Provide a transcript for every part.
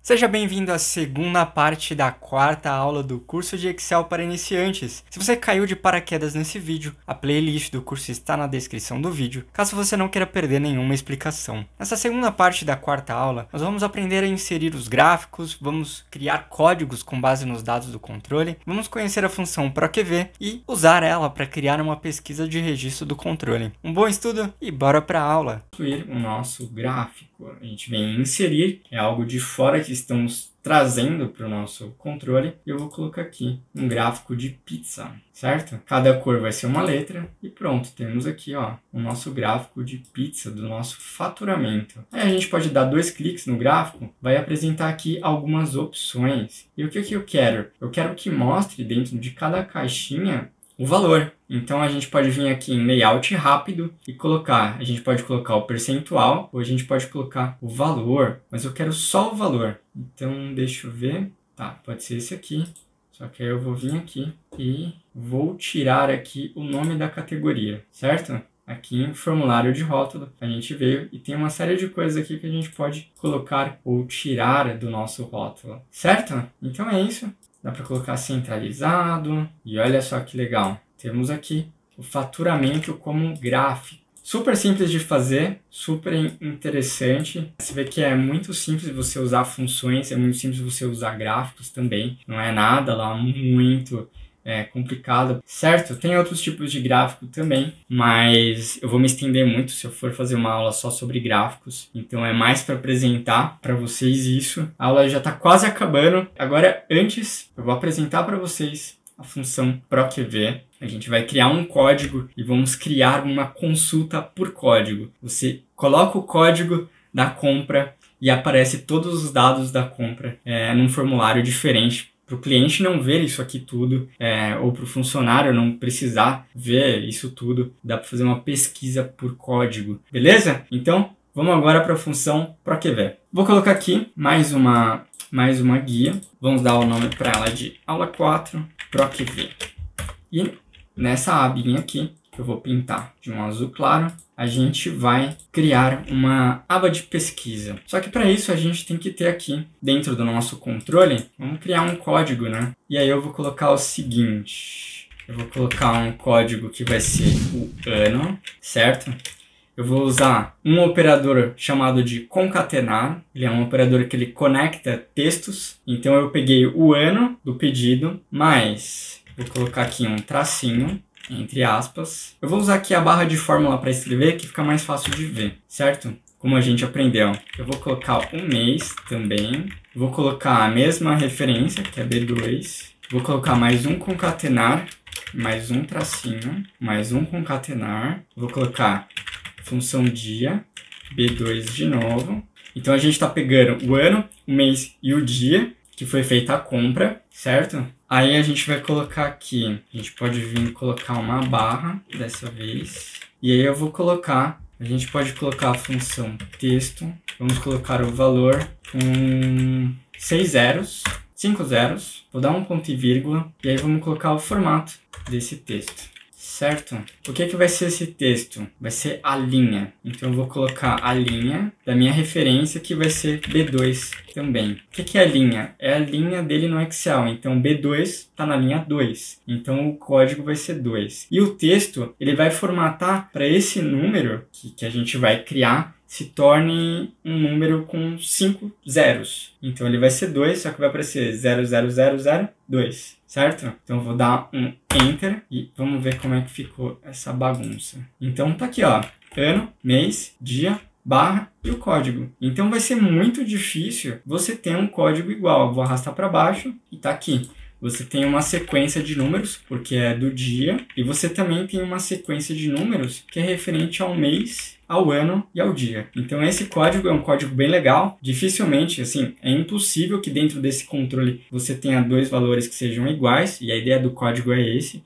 Seja bem-vindo à segunda parte da quarta aula do curso de Excel para iniciantes. Se você caiu de paraquedas nesse vídeo, a playlist do curso está na descrição do vídeo, caso você não queira perder nenhuma explicação. Nessa segunda parte da quarta aula, nós vamos aprender a inserir os gráficos, vamos criar códigos com base nos dados do controle, vamos conhecer a função PROQV e usar ela para criar uma pesquisa de registro do controle. Um bom estudo e bora para a aula! Construir o nosso gráfico. A gente vem inserir, é algo de fora que estamos trazendo para o nosso controle. E eu vou colocar aqui um gráfico de pizza, certo? Cada cor vai ser uma letra e pronto, temos aqui ó, o nosso gráfico de pizza do nosso faturamento. Aí a gente pode dar 2 cliques no gráfico, vai apresentar aqui algumas opções. E o que eu quero? Eu quero que mostre dentro de cada caixinha o valor. Então a gente pode vir aqui em layout rápido e colocar, a gente pode colocar o percentual ou a gente pode colocar o valor, mas eu quero só o valor. Então deixa eu ver, tá, pode ser esse aqui, só que aí eu vou vir aqui e vou tirar aqui o nome da categoria, certo? Aqui em formulário de rótulo, a gente veio e tem uma série de coisas aqui que a gente pode colocar ou tirar do nosso rótulo, certo? Então é isso. Dá para colocar centralizado e olha só que legal. Temos aqui o faturamento como gráfico. Super simples de fazer, super interessante. Você vê que é muito simples você usar funções, é muito simples você usar gráficos também. Não é nada lá muito complicado, certo? Tem outros tipos de gráfico também, mas eu vou me estender muito se eu for fazer uma aula só sobre gráficos, então é mais para apresentar para vocês isso. A aula já está quase acabando. Agora, antes, eu vou apresentar para vocês a função PROQV. A gente vai criar um código e vamos criar uma consulta por código. Você coloca o código da compra e aparece todos os dados da compra num formulário diferente, para o cliente não ver isso aqui tudo, ou para o funcionário não precisar ver isso tudo. Dá para fazer uma pesquisa por código, beleza? Então, vamos agora para a função PROQV. Vou colocar aqui mais uma guia. Vamos dar o nome para ela de aula 4 PROQV. E nessa abinha aqui, que eu vou pintar de um azul claro, a gente vai criar uma aba de pesquisa. Só que para isso a gente tem que ter aqui, dentro do nosso controle, vamos criar um código, né? E aí eu vou colocar o seguinte, eu vou colocar um código que vai ser o ano, certo? Eu vou usar um operador chamado de concatenar, ele é um operador que ele conecta textos, então eu peguei o ano do pedido, mais, vou colocar aqui um tracinho, entre aspas. Eu vou usar aqui a barra de fórmula para escrever, que fica mais fácil de ver, certo? Como a gente aprendeu. Eu vou colocar um mês também. Vou colocar a mesma referência, que é B2. Vou colocar mais um concatenar, mais um tracinho, mais um concatenar. Vou colocar função dia, B2 de novo. Então a gente está pegando o ano, o mês e o dia que foi feita a compra, certo? Aí a gente vai colocar aqui, a gente pode vir colocar uma barra dessa vez. E aí eu vou colocar, a gente pode colocar a função texto. Vamos colocar o valor com 6 zeros, 5 zeros. Vou dar um ponto e vírgula. E aí vamos colocar o formato desse texto. Certo? O que vai ser esse texto? Vai ser a linha. Então eu vou colocar a linha da minha referência, que vai ser B2 também. O que é a linha? É a linha dele no Excel. Então B2 está na linha 2. Então o código vai ser 2. E o texto, ele vai formatar para esse número que a gente vai criar se torne um número com 5 zeros. Então ele vai ser 2, só que vai aparecer 00002, certo? Então eu vou dar um Enter e vamos ver como é que ficou essa bagunça. Então tá aqui, ó, ano, mês, dia, barra e o código. Então vai ser muito difícil você ter um código igual. Eu vou arrastar para baixo e tá aqui. Você tem uma sequência de números, porque é do dia, e você também tem uma sequência de números que é referente ao mês, ao ano e ao dia. Então esse código é um código bem legal. Dificilmente, assim, é impossível que dentro desse controle você tenha 2 valores que sejam iguais, e a ideia do código é esse.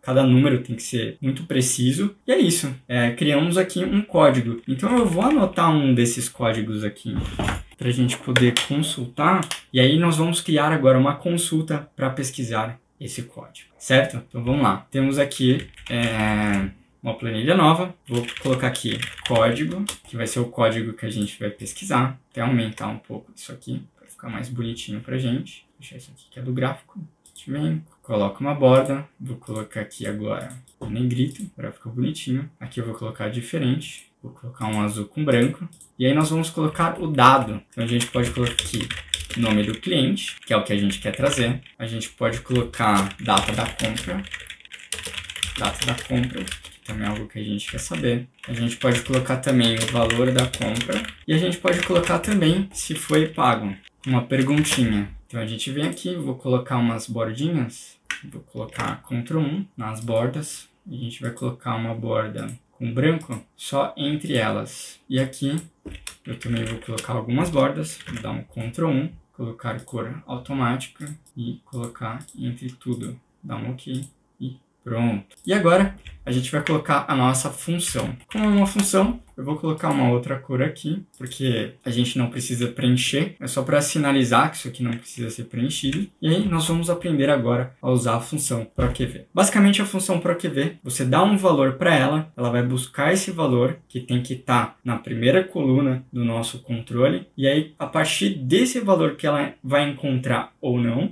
Cada número tem que ser muito preciso. E é isso. Criamos aqui um código. Então eu vou anotar um desses códigos aqui para a gente poder consultar. E aí nós vamos criar agora uma consulta para pesquisar esse código, certo? Então vamos lá. Temos aqui uma planilha nova. Vou colocar aqui código, que vai ser o código que a gente vai pesquisar. Até aumentar um pouco isso aqui para ficar mais bonitinho pra gente. Vou deixar isso aqui que é do gráfico. A gente vem, coloca uma borda. Vou colocar aqui agora o negrito, para ficar bonitinho. Aqui eu vou colocar diferente. Vou colocar um azul com branco. E aí nós vamos colocar o dado. Então a gente pode colocar aqui nome do cliente, que é o que a gente quer trazer. A gente pode colocar data da compra. Data da compra, que também é algo que a gente quer saber. A gente pode colocar também o valor da compra. E a gente pode colocar também se foi pago. Uma perguntinha. Então a gente vem aqui, vou colocar umas bordinhas. Vou colocar Ctrl 1 nas bordas. E a gente vai colocar uma borda com branco só entre elas. E aqui eu também vou colocar algumas bordas. Vou dar um Ctrl 1, colocar cor automática e colocar entre tudo. Dá um OK e pronto. E agora a gente vai colocar a nossa função. Como é uma função, eu vou colocar uma outra cor aqui, porque a gente não precisa preencher, é só para sinalizar que isso aqui não precisa ser preenchido. E aí nós vamos aprender agora a usar a função PROQV. Basicamente a função PROQV, você dá um valor para ela, ela vai buscar esse valor que tem que estar na primeira coluna do nosso controle, e aí a partir desse valor que ela vai encontrar ou não,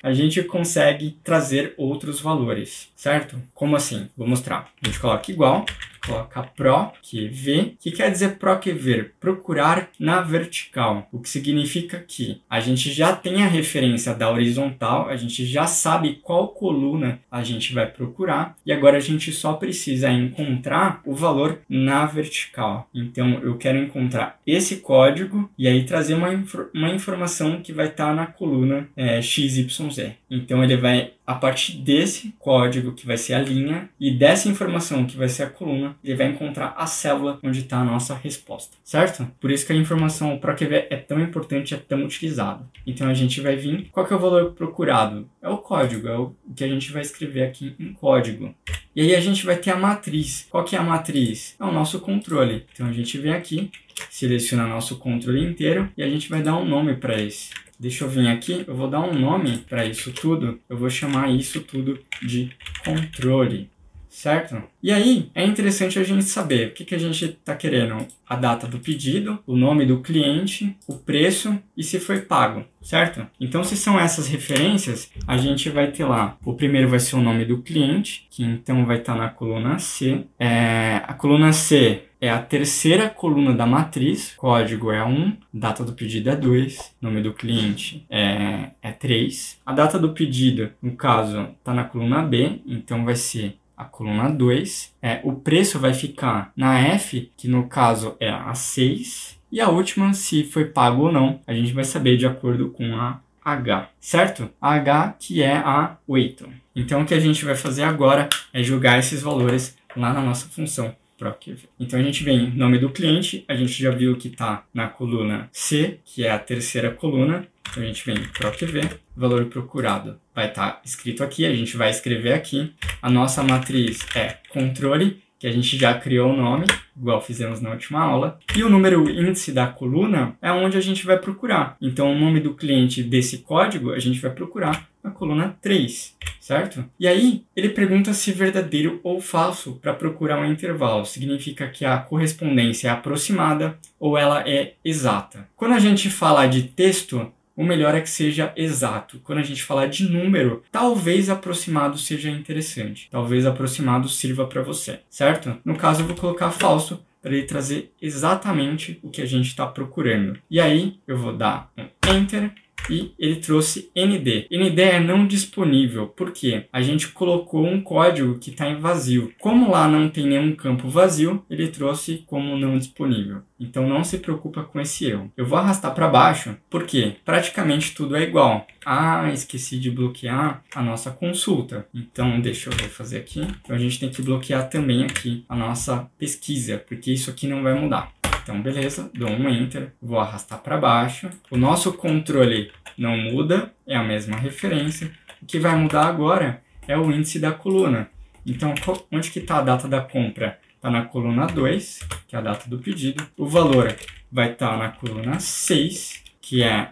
a gente consegue trazer outros valores, certo? Como assim? Vou mostrar. A gente coloca igual, coloca PROQV, que quer dizer PROQV, procurar na vertical, o que significa que a gente já tem a referência da horizontal, a gente já sabe qual coluna a gente vai procurar, e agora a gente só precisa encontrar o valor na vertical. Então eu quero encontrar esse código e aí trazer uma informação que vai estar na coluna XYZ. Então ele vai, a partir desse código que vai ser a linha e dessa informação que vai ser a coluna, ele vai encontrar a célula onde está a nossa resposta, certo? Por isso que a informação PROQV é tão importante, é tão utilizado. Então a gente vai vir, qual que é o valor procurado? É o código, é o que a gente vai escrever aqui em código. E aí a gente vai ter a matriz. Qual que é a matriz? É o nosso controle. Então a gente vem aqui, seleciona nosso controle inteiro e a gente vai dar um nome para esse. Deixa eu vir aqui, eu vou dar um nome para isso tudo. Eu vou chamar isso tudo de controle, certo? E aí, é interessante a gente saber o que a gente está querendo. A data do pedido, o nome do cliente, o preço e se foi pago, certo? Então, se são essas referências, a gente vai ter lá, o primeiro vai ser o nome do cliente, que então vai estar na coluna C. A coluna C é a terceira coluna da matriz, código é 1, data do pedido é 2, nome do cliente é 3. A data do pedido, no caso, está na coluna B, então vai ser a coluna 2. O preço vai ficar na F, que no caso é a 6. E a última, se foi pago ou não, a gente vai saber de acordo com a H, certo? A H que é a 8. Então o que a gente vai fazer agora é jogar esses valores lá na nossa função PROQV. Então a gente vem nome do cliente, a gente já viu que está na coluna C, que é a terceira coluna. Então a gente vem PROQV, valor procurado vai estar escrito aqui, a gente vai escrever aqui. A nossa matriz é controle, que a gente já criou o nome, igual fizemos na última aula. E o número índice da coluna é onde a gente vai procurar. Então o nome do cliente desse código a gente vai procurar na coluna 3, certo? E aí ele pergunta se verdadeiro ou falso para procurar um intervalo. Significa que a correspondência é aproximada ou ela é exata. Quando a gente fala de texto, o melhor é que seja exato. Quando a gente falar de número, talvez aproximado seja interessante. Talvez aproximado sirva para você, certo? No caso, eu vou colocar falso para ele trazer exatamente o que a gente está procurando. E aí, eu vou dar um Enter e ele trouxe ND. ND é não disponível, porque a gente colocou um código que está em vazio. Como lá não tem nenhum campo vazio, ele trouxe como não disponível. Então não se preocupa com esse erro. Eu vou arrastar para baixo, porque praticamente tudo é igual. Ah, esqueci de bloquear a nossa consulta. Então deixa eu fazer aqui. Então a gente tem que bloquear também aqui a nossa pesquisa, porque isso aqui não vai mudar. Então, beleza, dou um Enter, vou arrastar para baixo. O nosso controle não muda, é a mesma referência. O que vai mudar agora é o índice da coluna. Então, onde que está a data da compra? Está na coluna 2, que é a data do pedido. O valor vai estar na coluna 6, que é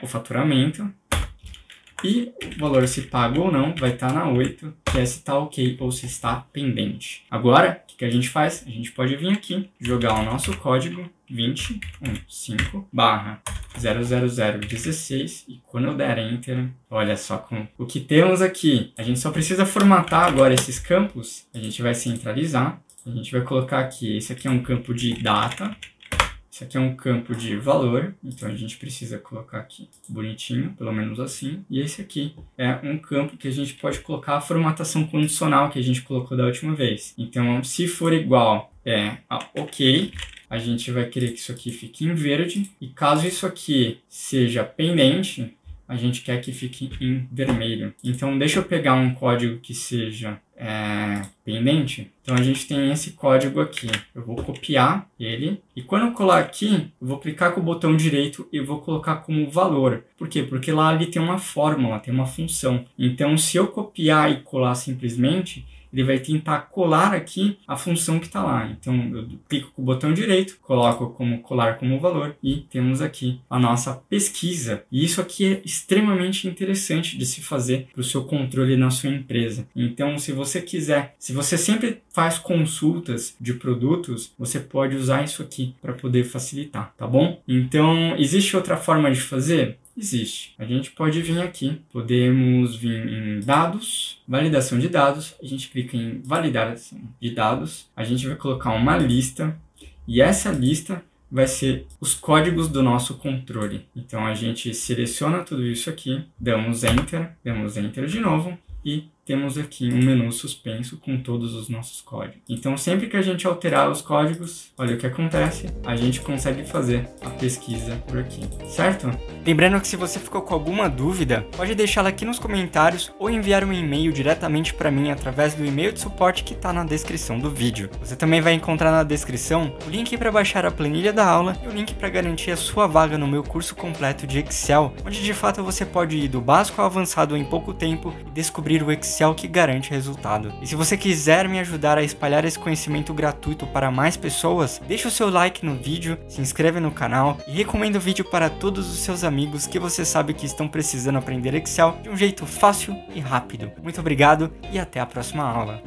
o faturamento. E o valor se pago ou não vai estar na 8, que é se está ok ou se está pendente. Agora, o que a gente faz? A gente pode vir aqui, jogar o nosso código 2015/00016 e quando eu der Enter, olha só com o que temos aqui. A gente só precisa formatar agora esses campos. A gente vai centralizar. A gente vai colocar aqui, esse aqui é um campo de data. Esse aqui é um campo de valor, então a gente precisa colocar aqui bonitinho, pelo menos assim. E esse aqui é um campo que a gente pode colocar a formatação condicional que a gente colocou da última vez. Então, se for igual a OK, a gente vai querer que isso aqui fique em verde. E caso isso aqui seja pendente, a gente quer que fique em vermelho. Então, deixa eu pegar um código que seja pendente. Então, a gente tem esse código aqui. Eu vou copiar ele. E quando eu colar aqui, eu vou clicar com o botão direito e vou colocar como valor. Por quê? Porque lá ali tem uma fórmula, tem uma função. Então, se eu copiar e colar simplesmente, ele vai tentar colar aqui a função que está lá. Então, eu clico com o botão direito, coloco como colar como valor e temos aqui a nossa pesquisa. E isso aqui é extremamente interessante de se fazer para o seu controle na sua empresa. Então, se você quiser, se você sempre faz consultas de produtos, você pode usar isso aqui para poder facilitar, tá bom? Então, existe outra forma de fazer? Existe. A gente pode vir aqui, podemos vir em dados, validação de dados, a gente clica em validação de dados, a gente vai colocar uma lista e essa lista vai ser os códigos do nosso controle. Então a gente seleciona tudo isso aqui, damos Enter de novo e temos aqui um menu suspenso com todos os nossos códigos. Então, sempre que a gente alterar os códigos, olha o que acontece, a gente consegue fazer a pesquisa por aqui, certo? Lembrando que se você ficou com alguma dúvida, pode deixá-la aqui nos comentários ou enviar um e-mail diretamente para mim através do e-mail de suporte que está na descrição do vídeo. Você também vai encontrar na descrição o link para baixar a planilha da aula e o link para garantir a sua vaga no meu curso completo de Excel, onde de fato você pode ir do básico ao avançado em pouco tempo e descobrir o Excel que garante resultado. E se você quiser me ajudar a espalhar esse conhecimento gratuito para mais pessoas, deixa o seu like no vídeo, se inscreve no canal e recomenda o vídeo para todos os seus amigos que você sabe que estão precisando aprender Excel de um jeito fácil e rápido. Muito obrigado e até a próxima aula.